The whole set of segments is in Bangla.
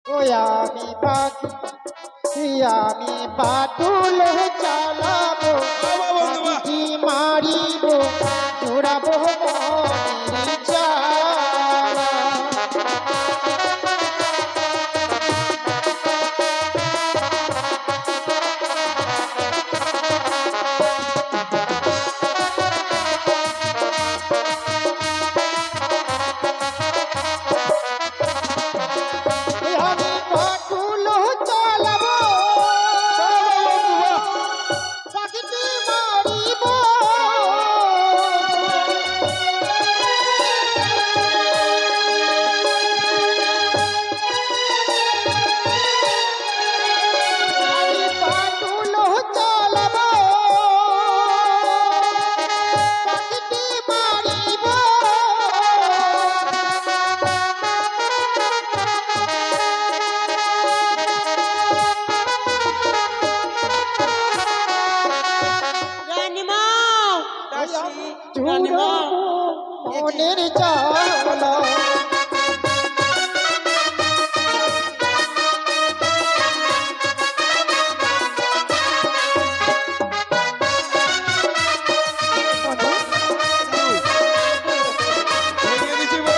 ওই আমি বাটুল চালাবো কি মারিব জোড়াবো মনের জ্বালা। মনের জ্বালা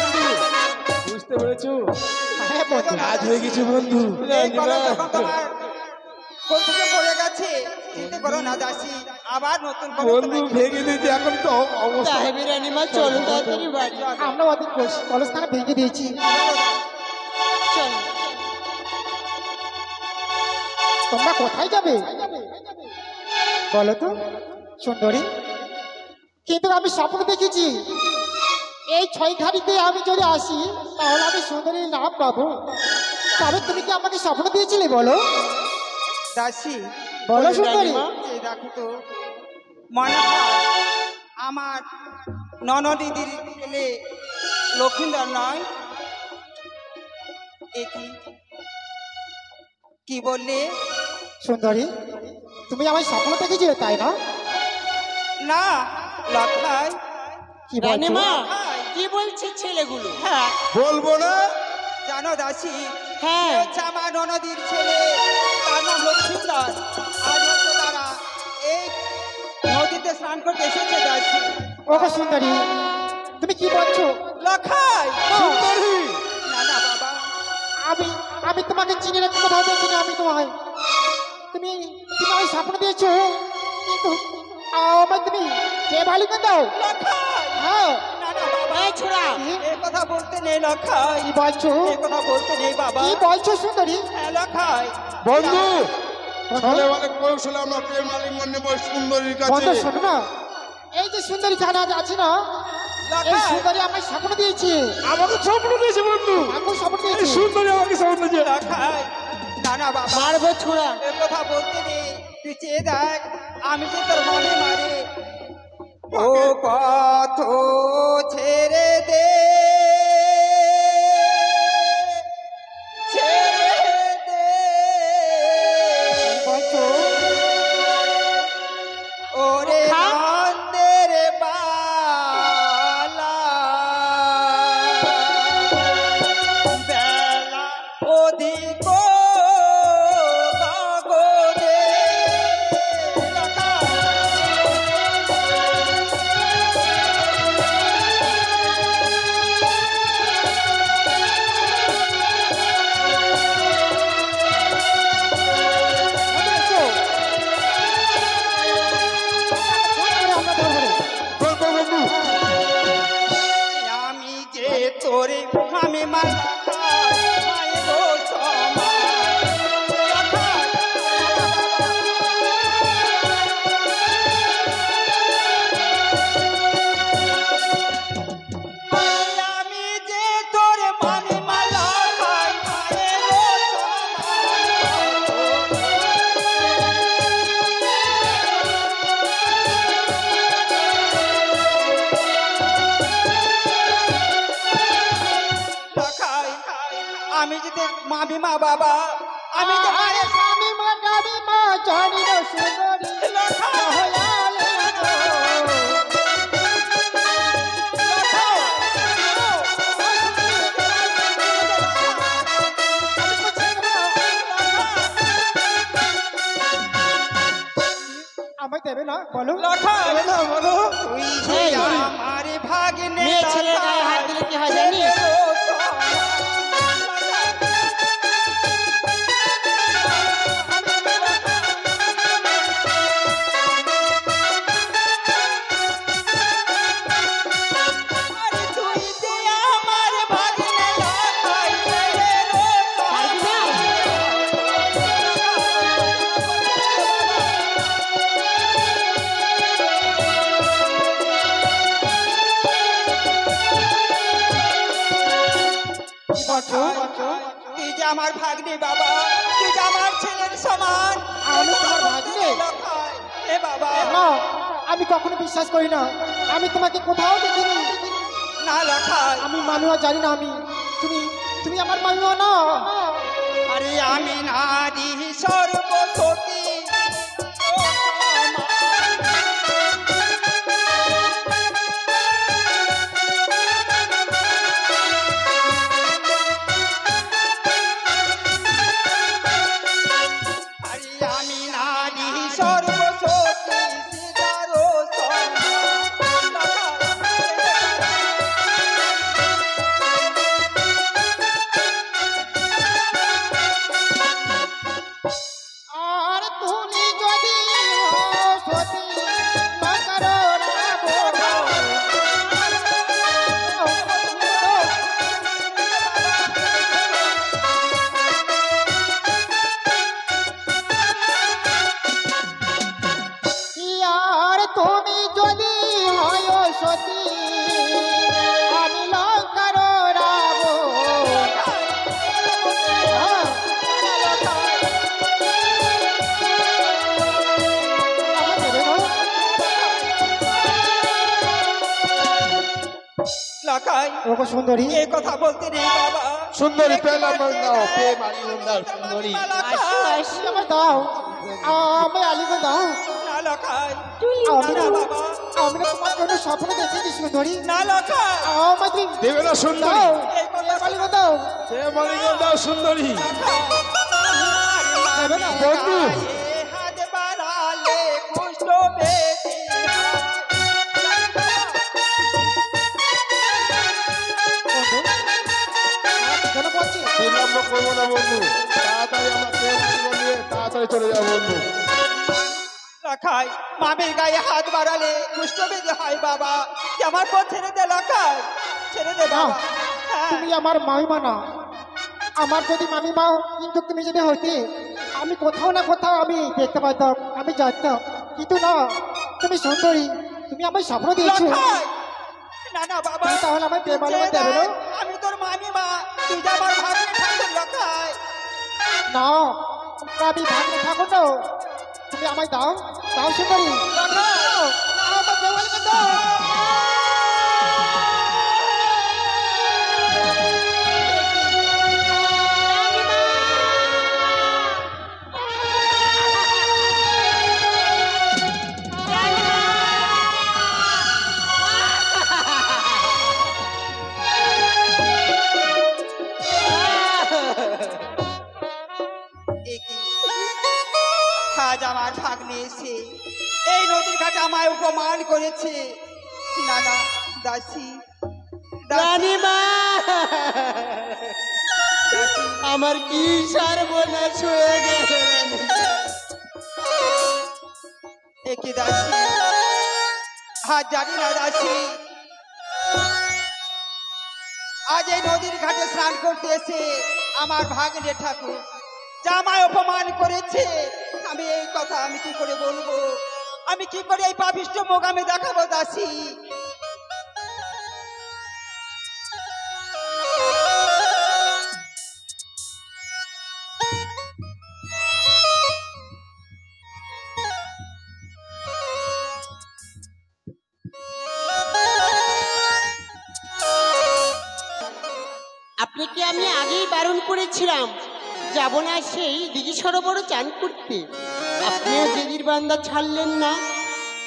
বুঝতে পেরেছো? কাজ হয়ে গেছে বন্ধু। পড়ে গেছে, চিন্তা করো না দাসী, আবার নতুন বন্ধু ভেঙে দিয়েছে, এখন তো অবস্থা। চলো তাড়াতাড়ি বাড়ি। আমরা ওদের কলস্থানে ভেঙে দিয়েছি। চলো। তোমরা কোথায় যাবে বলো তো সুন্দরী? কিন্তু আমি স্বপ্ন দেখেছি এই 6 ঘাড়িতে আমি যদি আসি তাহলে আমি সুন্দরীর নাম পাবো। তবে তুমি কি আমাকে স্বপ্ন দিয়েছিলে বলো দাসী? বলো সুন্দরী। দেখো তো, মনে হয় আমার ননদিদির ছেলে লক্ষিন্দর নয়? কি বললে সুন্দরী? তুমি আমার স্বপ্ন দেখেছিলে তাই না? না লক্ষাই। কি বলছো? কি বলছে ছেলেগুলো? হ্যাঁ বলবো না? জানো দাসী, হ্যাঁ হচ্ছে আমার ননদির ছেলে, তার নাম লক্ষিন্দর। আজ হয়তো তারা এই নদীতে স্নান করতে এসেছে দাসী। ওগো সুন্দরী, তুমি কি বলছো? লক্ষাই সুন্দরী, না না বাবা, আমি তোমাকে চিনি না, কোথাও দেখি না আমি তোমায়। তুমি তুমি আমায় স্বপ্ন দিয়েছো, কিন্তু আমায় তুমি কে ভালিকে দাও? লক্ষাই হ্যাঁ। না না বাবা, এই ছোড়া, এই কথা বলতে নেই লক্ষাই। কি বলছো? এই কথা বলতে নেই বাবা। কি বলছো সুন্দরী? হ্যাঁ লক্ষাই। বন্ধু চলে অনেক বয়স হলে আমরা প্রেম আলিঙ্গন নেব সুন্দরীর বন্ধু কাছে। শোনো না, এই যে সুন্দরী জানা আছে না, এই লক্ষাই সুন্দরী আমায় স্বপ্ন দিয়েছে। আমাকে স্বপ্ন দিয়েছে বন্ধু, আমাকে স্বপ্ন এই দিয়েছে। সুন্দরী আমাকে স্বপ্ন দিয়েছে। লক্ষাই না না বাবা, মারবো ছোড়া। এ কথা বলতে নেই। তুই চেয়ে দেখ, আমি যে তোর মনে মারে। ও পথ ছেড়ে দে, ছেড়ে দে। কি বলছো? ওরে নন্দের বালা, বেলা অধিক গগনে। আমি যে তোরে আমি মালা মায়ের আমি যে তোরে মানে মালা খাই আমি যদি মা বিমা বাবা, আমি যে মায়ের স্বামী মা গাবি মা জানি না সুন্দরী না বলো লখাই বলো না, বলো। তুই যে এই, আমার ভাগ্নে মেয়ে ছেলের গায়ে হাত দিলে কি হয় জানিস? আরে তুই যে আমার ভাগ্নে লখাই রে পারবি না? তুই যে আমার ভাগ্নে বাবা, তুই যে আমার ছেলের সমান। আমি তোমার ভাগ্নে? লখাই, এ বাবা না আমি কখনো বিশ্বাস করি না, আমি তোমাকে কোথাও দেখিনি। না লখাই, আমি মানুয়া জানি না, আমি তুমি তুমি আমার মানুয়া না। আরে আমি নারী সর্বসতী ও আরে আমি নারী সর্বসতী সীতারো আর তুমি যদি হও সতী না করো আর তুমি যদি হয় সতী আমি লঙ্কার রাবণ। হ্যাঁ, আমার দেবে গো। লখাই ওগো সুন্দরী, এই কথা বলতে নেই বাবা। সুন্দরী পেলাম দাও, প্রেম আলিঙ্গন দাও সুন্দরী। আসো, আসো। তুমি আমার দাও, আমি আলিঙ্গন দাও। না লখাই, আমি না না বাবা, আমি না তোমার জন্য স্বপ্ন দেখেছি সুন্দরী। না লখাই, আমায় তুমি দেবে না সুন্দরী? দাও, এই কথা আলিঙ্গন দাও। প্রেম আলিঙ্গন দাও সুন্দরী। দেবে না? বন্ধু। হাত বাড়ালে কুষ্ঠ বেশি বন্ধু, কেন বলছি? বিলম্ব করবো না বন্ধু, তাড়াতাড়ি আমার প্রেম আলিঙ্গন নিয়ে তাড়াতাড়ি চলে যাও বন্ধু। লখাই, মামির গায়ে হাত বাড়ালে কুষ্ঠ বেঁধে হয় বাবা। আমার পর ছেড়ে দে লখাই, ছেড়ে দে বাবা। হ্যাঁ, তুমি আমার মামিমা না, আমার যদি মামিমা কিন্তু তুমি যদি হতে আমি কোথাও না কোথাও আমি দেখতে পাইতাম, আমি জানতাম, কিন্তু না, তুমি সুন্দরী, তুমি আমার স্বপ্ন দিয়েছো। লখাই, না না বাবা, তুমি তাহলে আমার প্রেম তুই আলিঙ্গন যে দেবে না? দেখ, আমি তোর মামিমা, তুই যে আমার ভাগ্নে ঠাকুর লখাই। না, আমি ভাগ্নে ঠাকুর না, তুমি আমায় দাও, দাও সুন্দরী, দাও, দাও, আমার প্রেম আলিঙ্গন দাও। এ কি? আজ আমার ভাগ্নে এসে এই নদীর ঘাটে আমায় উপমান করেছে। না না দাসী, দাসী, রানীমা, দাসী, আমার কি সর্বনাশ হয়ে গেছে রানীমা। এ কি দাসী? আজ জানি না দাসী, আজ এই নদীর ঘাটে স্নান করতে এসে আমার ভাগ্নে ঠাকুর জামায় অপমান করেছে। আমি এই কথা আমি কি করে বলবো? আমি কি করে এই পাপিষ্ঠ মুখ আমি দেখাবো দাসী? আপনাকে আমি আগেই বারণ করেছিলাম যাব না সেই দিঘি সরোবরে চান করতে, আপনিও দিদির বান্দা ছাড়লেন না।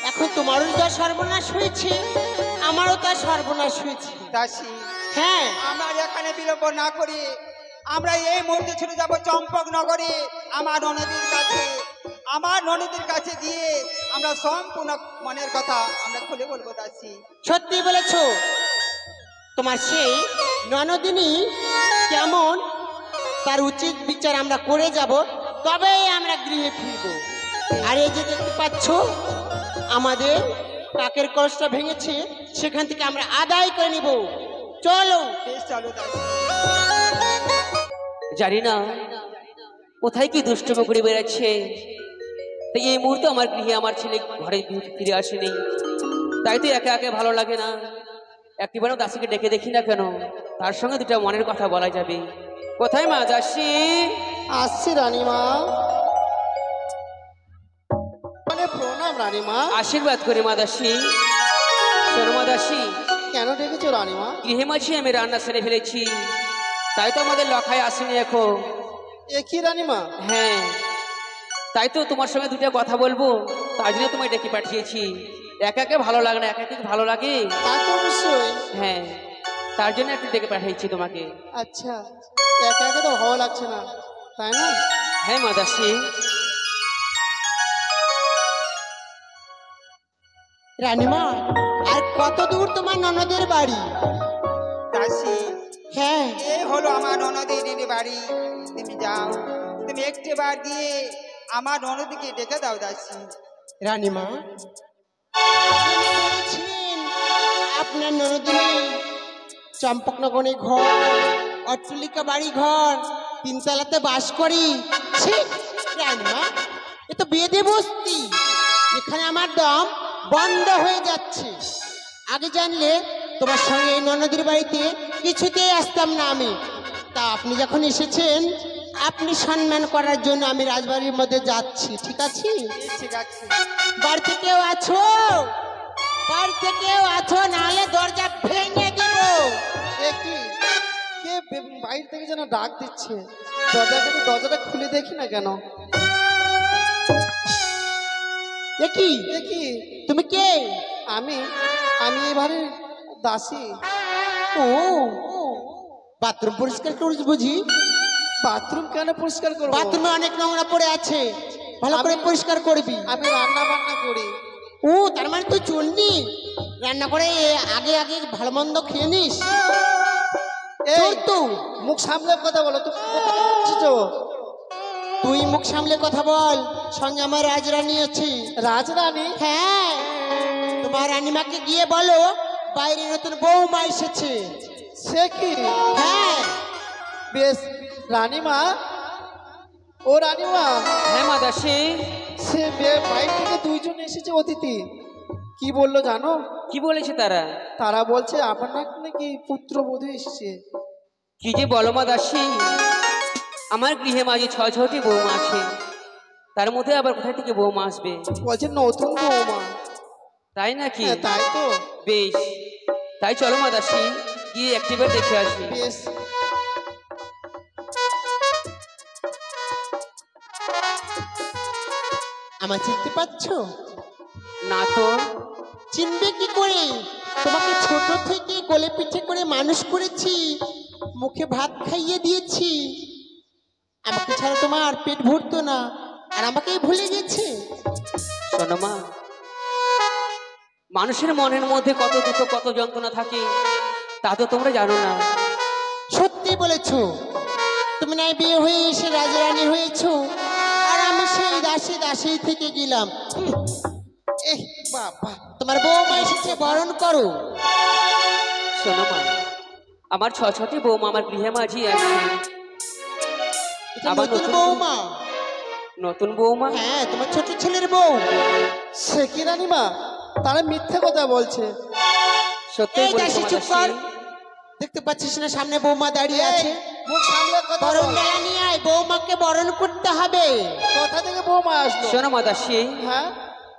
এখন তোমারও যা সর্বনাশ হয়েছে, আমারও তার সর্বনাশ হয়েছে। দাসী, হ্যাঁ, আমরা এখানে বিলম্ব না করে আমরা এই মুহূর্তে ছেড়ে যাব চম্পক নগরে আমার নদীর কাছে। আমার ননদের কাছে গিয়ে আমরা সম্পূর্ণ মনের কথা আমরা খুলে বলবো দাসী। সত্যি বলেছ, তোমার সেই ননদিনী কেমন তার উচিত বিচার আমরা করে যাব, তবেই আমরা গৃহে ফিরব। আর এই যে দেখতে পাচ্ছ আমাদের কাকের কলসটা ভেঙেছে, সেখান থেকে আমরা আদায় করে নিব। চলো। বেশ চলো দাসী। জানি না কোথায় কি দুষ্টুমি করে বেড়াচ্ছে। তাই এই মুহূর্তে আমার গৃহে আমার ছেলে ঘরে ফিরে আসেনি, তাই তো একে একে ভালো লাগে না। একটিবারও দাসীকে ডেকে দেখি না কেন, তার সঙ্গে দুটা মনের কথা বলা যাবে। কোথায় মা দাসী? আসছি রানীমা। মানে প্রণাম রানীমা। আশীর্বাদ করি মা দাসী। শোনো মা দাসী, কেন ডেকেছো রানীমা? গৃহে মাঝে আমি রান্না সেরে ফেলেছি, তাই তো আমাদের লখায় আসেনি এখন। এ কি রানীমা? হ্যাঁ, তাই তো তোমার সঙ্গে দুটো কথা বলবো, তার জন্য তোমায় ডেকে পাঠিয়েছি। একা একে ভালো লাগে না, একা একে ভালো লাগে। তা তো অবশ্যই। হ্যাঁ, তার জন্য একটু ডেকে পাঠিয়েছি তোমাকে। আচ্ছা, একা একা তো ভালো লাগছে না, তাই না? হ্যাঁ মা দাসী। রানীমা, আর কত দূর তোমার ননদের বাড়ি? দাসী, হ্যাঁ, এই হলো আমার ননদের বাড়ি। তুমি যাও, তুমি একটি বার গিয়ে আমার ননদকে ডেকে দাও দাসী। রানীমা, আপনি বলেছিলেন আপনার ননদিনী চম্পকনগরে ঘর, অট্টালিকা বাড়ি ঘর, তিনতলাতে বাস করি। ছি রানীমা, এ তো বেদে বস্তি। এখানে আমার দম বন্ধ হয়ে যাচ্ছে। আগে জানলে তোমার সঙ্গে এই ননদের বাড়িতে কিছুতেই আসতাম না আমি। তা আপনি যখন এসেছেন, আপনি সম্মান করার জন্য আমি রাজবাড়ির মধ্যে যাচ্ছি। ঠিক আছে? ঠিক আছে। বাড়িতে কেউ আছো? বাড়িতে কেউ আছো? নাহলে দরজা ভেঙে দিব। এ কি? কে বাইরে থেকে যেন ডাক দিচ্ছে? দরজাটা খুলে দেখি না কেন? এ কি? এ কি? তুমি কে? আমি আমি এবারে দাসী। ও, বাথরুম পরিষ্কার করিস বুঝি? বাথরুম কেন পরিষ্কার করবো? বাথরুমে অনেক নোংরা পড়ে আছে, ভালো করে পরিষ্কার করবি। আমি রান্না বান্না করি। ও, তার মানে তুই চলনি রান্না করে আগে আগে ভালো মন্দ খেয়ে নিস। এই তো মুখ সামলে কথা বলো তো। তুই মুখ সামলে কথা বল। সঙ্গে আমার রাজরানী আছে। রাজরানী? হ্যাঁ, তোমার রানীমাকে গিয়ে বলো বাইরে নতুন বৌমা এসেছে। সে কি? হ্যাঁ, বেশ। রানীমা, ও রানীমা, হ্যাঁ মা দাসী। সে বাইরে থেকে দুইজন এসেছে অতিথি। কি বললো জানো? কি বলেছে তারা? তারা বলছে আপনার নাকি পুত্রবধূ এসেছে। কি যে বলো মা দাসী, আমার গৃহে মাঝে 6-6টি বৌমা আছে, তার মধ্যে আবার কোথায় থেকে বৌমা আসবে? বলছে নতুন বৌমা। তাই নাকি? হ্যাঁ, তাই তো। বেশ, তাই চলো মা দাসী, গিয়ে একটিবার দেখে আসি। বেশ। আমার চিনতে পারছো? না তো। চিনবে কি করে? তোমাকে ছোট থেকে কোলে পিঠে করে মানুষ করেছি, মুখে ভাত খাইয়ে দিয়েছি। আমাকে ছাড়া তোমার পেট ভরতো না, আর আমাকেই ভুলে গেছে। শোনো মা, মানুষের মনের মধ্যে কত দুঃখ কত যন্ত্রণা থাকে তা তো তোমরা জানো না। সত্যি বলেছো, তুমি না বিয়ে হয়ে এসে রাজরানী হয়েছো, আর আমি সেই দাসী দাসী থেকে গেলাম। এহ বাবা, তোমার বৌমা এসেছে, বরণ করো। শোনো মা, আমার 6-6টি বৌমা আমার গৃহে মাঝি আছে। এটা আবার নতুন নতুন বৌমা? নতুন বৌমা? হ্যাঁ, তোমার ছোট ছেলের বউ। সে কি রানীমা? তারা মিথ্যে কথা বলছে। সত্যি এই বলছি দাসী, মা চুপ দাসী। কর। দেখতে পাচ্ছিস না সামনে বৌমা দাঁড়িয়ে আছে? মুখ সামলে কথা বরণ বল। ডালা নিয়ে আয়, বৌমাকে বরণ করতে হবে। কোথা থেকে বৌমা আসলো? শোনো মা দাসী, হ্যাঁ,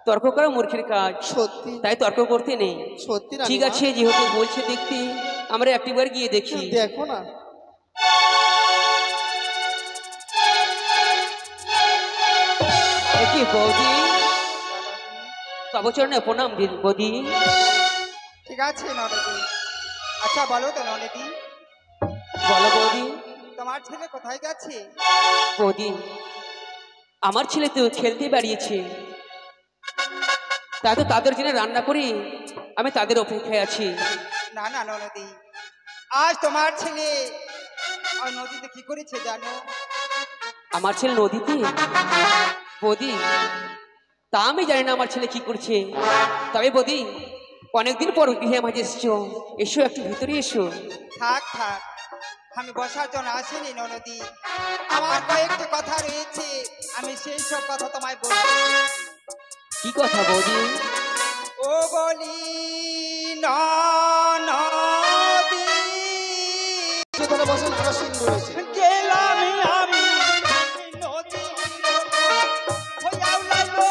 তর্ক করা মূর্খের কাজ, সত্যি তাই তর্ক করতে নেই। সত্যি রানীমা। ঠিক আছে, যেহেতু বলছে দেখতে, আমরা একটিবার গিয়ে দেখি। দেখো না। কি বৌদি, তব চরণে প্রণাম বৌদি। ঠিক আছে ননদি। আচ্ছা বলো তো ননদি, বলো বৌদি। তোমার ছেলে কোথায় গেছে? বৌদি, আমার ছেলে তো খেলতে বেরিয়েছে, তাই তো তাদের জন্য রান্না করি, আমি তাদের অপেক্ষায় আছি। না না নদী, আজ তোমার ছেলে ওই নদীতে কি করেছে জানো? আমার ছেলে নদীতে? বৌদি, তা আমি জানি না আমার ছেলে কি করছে। তবে বৌদি, অনেকদিন পর গৃহে মাঝে এসছো, এসো একটু ভিতরে এসো। থাক থাক, আমি বসার জন্য আসিনি নদী, আমার কয়েকটি কথা রয়েছে, আমি সেই সব কথা তোমায় বলবো। কি কথা বৌদি? ও বলি নদী, সেখানে বসেন আসীন রয়েছে। গেলাম আমি নদী, হইয়াও লাগলো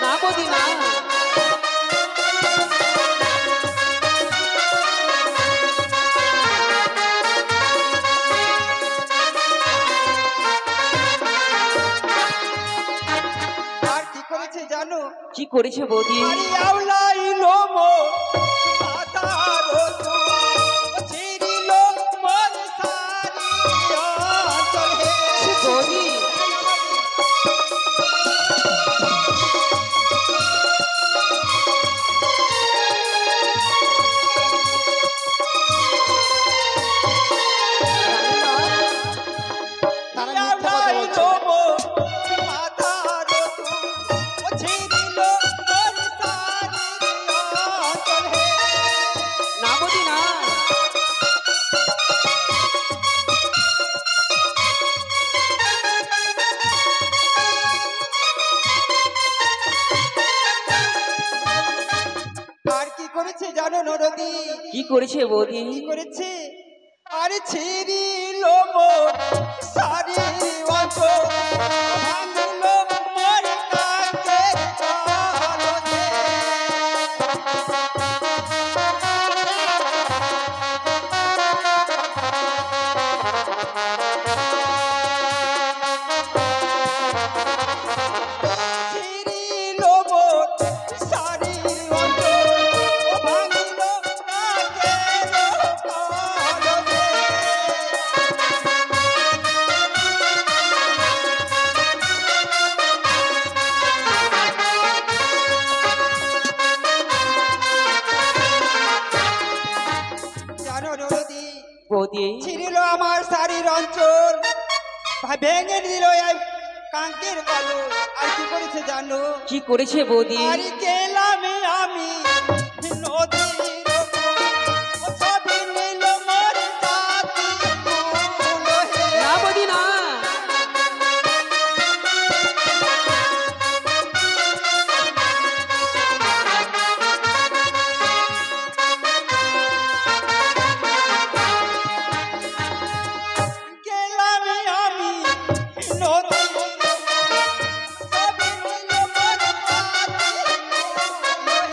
না বৌদি না, আর কি করেছে জানো? কি করেছে বৌদি? আরে আউলাইলো মো মাতার তো ছিড়িলো মন সারি অঞ্চল হে। বৌদি, তারা মিথ্যা কথা বলছে। আউলাইলো মো মাতার তো ছিড়িলো মন সারি অঞ্চল হে। না বৌদি না, আর কি করেছে জানো নরদি? কি করেছে বৌদি? কি করেছে? আরে ছিড়িলো মো সারি অঞ্চল, ভাঙলো মোর কাকের কলসে। ছিড়িলো মোর সারি অঞ্চল, ভাঙলো কাকের কলসে। জানো নদী, বৌদি, ছিড়িল আমার শাড়ির অঞ্চল, ভেঙে দিল এই কাঙ্কের কালো। আর কি করেছে জানো? কি করেছে বৌদি? আর গেলাম আমি নদীর ওপর, ও ছবি নিল মোর জাতি ফুল হে। না বৌদি না, গেলাম আমি নদীর ওপর, ছবি নিল মোর জাতি ফুল হে।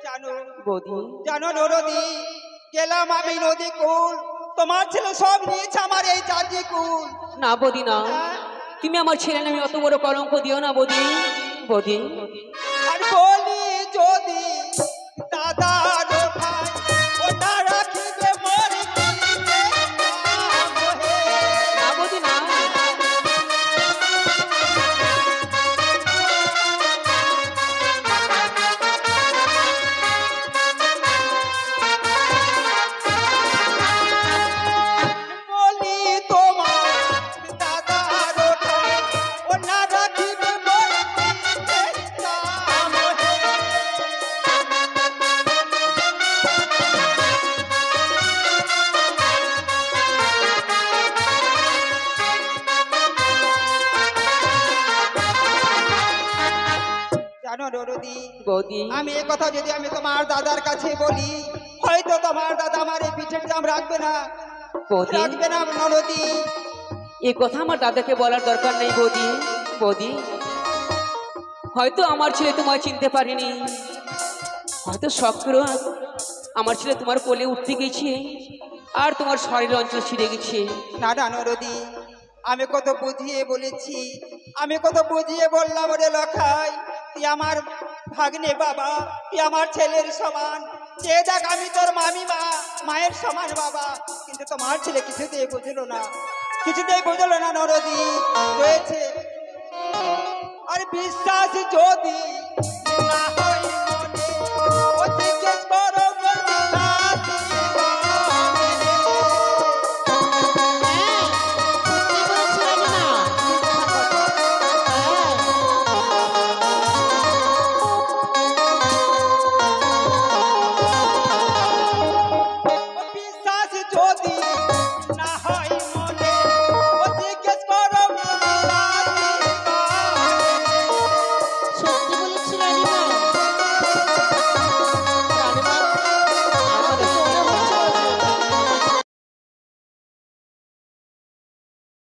জানো বৌদি, জানো নদী, গেলাম আমি নদী কুল, তোমার ছেলে সব নিয়েছে আমার এই জাতি কুল। না বৌদি না, তুমি আমার ছেলে নামে অত বড় কলঙ্ক দিও না বৌদি। বৌদি, আর বলি যদি দাদার ভাই, ওটা রাখিবে মোর দিকে নাম হে। না বৌদি না, বলি তোমার দাদার ভাই, ওটা রাখিবে মোর দিকে নাম হে। জানো নদী, বৌদি, আমি এ কথা যদি আমি তোমার দাদার কাছে বলি, হয়তো তোমার দাদা আমার এই পিঠের দাম রাখবে না, বৌদি, রাখবে না নদী। এ কথা আমার দাদাকে বলার দরকার নেই বৌদি। বৌদি, হয়তো আমার ছেলে তোমায় চিনতে পারেনি, হয়তো শখ করে আমার ছেলে তোমার কোলে উঠতে গেছে আর তোমার শরীর অঞ্চল ছিঁড়ে গেছে। না না নদী, আমি কত বুঝিয়ে বলেছি, আমি কত বুঝিয়ে বললাম রে লখাই, তুই আমার ভাগ্নে বাবা, তুই আমার ছেলের সমান, যে দেখ আমি তোর মামিমা, মায়ের সমান বাবা। কিন্তু তোমার ছেলে কিছুতেই বুঝলো না, কিছুতেই বুঝলো না নরদি রয়েছে। আর বিশ্বাস যদি না